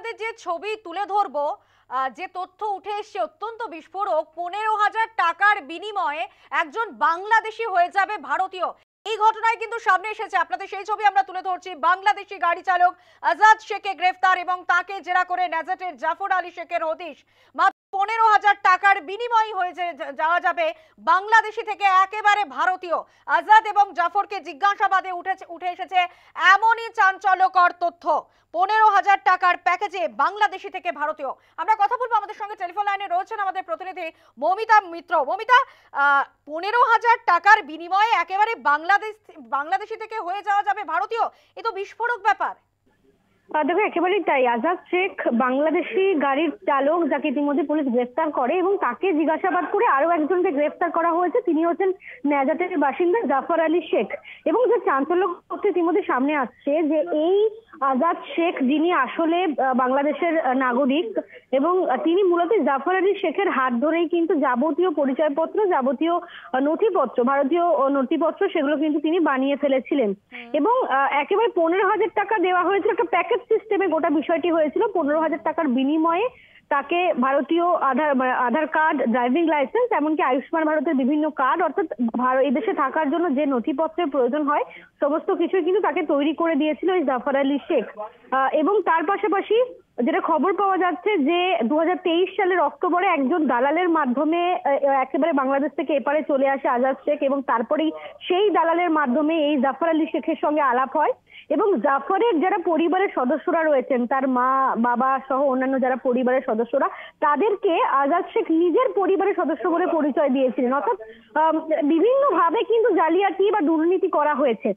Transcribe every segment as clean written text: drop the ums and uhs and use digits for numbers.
আপনাদের যে ছবি তুলে ধরবো, যে তথ্য উঠে এসছে অত্যন্ত বিস্ফোরক। 15,000 টাকার বিনিময়ে একজন বাংলাদেশি হয়ে যাবে ভারতীয়। এই ঘটনায় কিন্তু সামনে এসেছে, আপনাদের সেই ছবি আমরা তুলে ধরছি। বাংলাদেশি গাড়ি চালক আজাদ শেখকে গ্রেফতার এবং তাকে জেরা করে ন্যাজাটের জাফর আলী শেখের হদিশ। 15,000 টাকার বিনিময় হয়ে যাওয়া যাবে বাংলাদেশি থেকে একেবারে ভারতীয়। আজাদ এবং জাফরকে জিজ্ঞাসাবাদে উঠে এসেছে এমনই চাঞ্চল্যকর তথ্য। 15,000 টাকার প্যাকেজে বাংলাদেশি থেকে ভারতীয়। আমরা কথা বলবো, আমাদের সঙ্গে টেলিফোন লাইনে রয়েছেন আমাদের প্রতিনিধি মমিতা মিত্র। মমিতা, 15,000 টাকার বিনিময়ে একেবারে বাংলাদেশি থেকে হয়ে যাওয়া যাবে ভারতীয়, এ তো বিস্ফোরক ব্যাপার। দেখো, একেবারেই তাই। আজাদ শেখ বাংলাদেশি গাড়ির চালক, যাকে ইতিমধ্যে পুলিশ গ্রেফতার করে এবং তাকে জিজ্ঞাসাবাদ করে আরো একজনকে গ্রেফতার করা হয়েছে। তিনি হচ্ছেন ন্যাজাটের বাসিন্দা জাফর আলী শেখ। এবং যে চাঞ্চল্যকর তথ্য ইতিমধ্যে সামনে আসছে যে এই আজাদ শেখ, যিনি আসলে বাংলাদেশের নাগরিক এবং তিনি মূলত জাফর আলী শেখের হাত ধরেই কিন্তু যাবতীয় পরিচয়পত্র, যাবতীয় নথিপত্র, ভারতীয় নথিপত্র, সেগুলো কিন্তু তিনি বানিয়ে ফেলেছিলেন। এবং একেবারে 15,000 টাকা দেওয়া হয়েছিল, একটা প্যাকেজ সিস্টেমে গোটা বিষয়টি হয়েছিল। 15,000 টাকার বিনিময়ে তাকে ভারতীয় আধার কার্ড, ড্রাইভিং লাইসেন্স, এমনকি আয়ুষ্মান ভারতের বিভিন্ন কার্ড, অর্থাৎ এই দেশে থাকার জন্য যে নথিপত্রের প্রয়োজন হয় সমস্ত কিছুই কিন্তু তাকে তৈরি করে দিয়েছিল এই জাফর আলী শেখ। এবং তার পাশাপাশি যেটা খবর পাওয়া যাচ্ছে যে 2023 সালের অক্টোবরে একজন দালালের মাধ্যমে একেবারে বাংলাদেশ থেকে এপারে চলে আসে আজাদ শেখ, এবং তারপরেই সেই দালালের মাধ্যমে এই জাফর আলী শেখের সঙ্গে আলাপ হয়। এবং জাফরের যারা পরিবারের সদস্যরা রয়েছেন, তার মা বাবা সহ অন্যান্য যারা পরিবারের সদস্যরা, তাদেরকে আজাদ শেখ নিজের পরিবারের সদস্য বলে পরিচয় দিয়েছিলেন। অর্থাৎ বিভিন্নভাবে কিন্তু জালিয়াতি বা দুর্নীতি করা হয়েছে।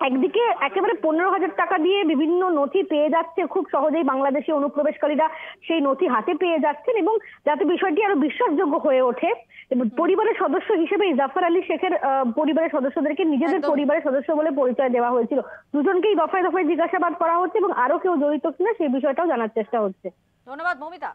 একদিকে একেবারে 15,000 টাকা দিয়ে বিভিন্ন নথি পেয়ে যাচ্ছে খুব সহজেই, বাংলাদেশি অনুপ্রবেশকারীরা সেই নথি হাতে পেয়ে যাচ্ছেন, এবং যাতে বিষয়টি আরো বিশ্বাসযোগ্য হয়ে ওঠে পরিবারের সদস্য হিসেবে জাফর আলী শেখের পরিবারের সদস্যদেরকে নিজেদের পরিবারের সদস্য বলে পরিচয় দেওয়া হয়েছিল। দুজনকেই দফায় দফায় জিজ্ঞাসাবাদ করা হচ্ছে এবং আরো কেউ জড়িত কিনা সেই বিষয়টাও জানার চেষ্টা হচ্ছে। ধন্যবাদ মমিতা।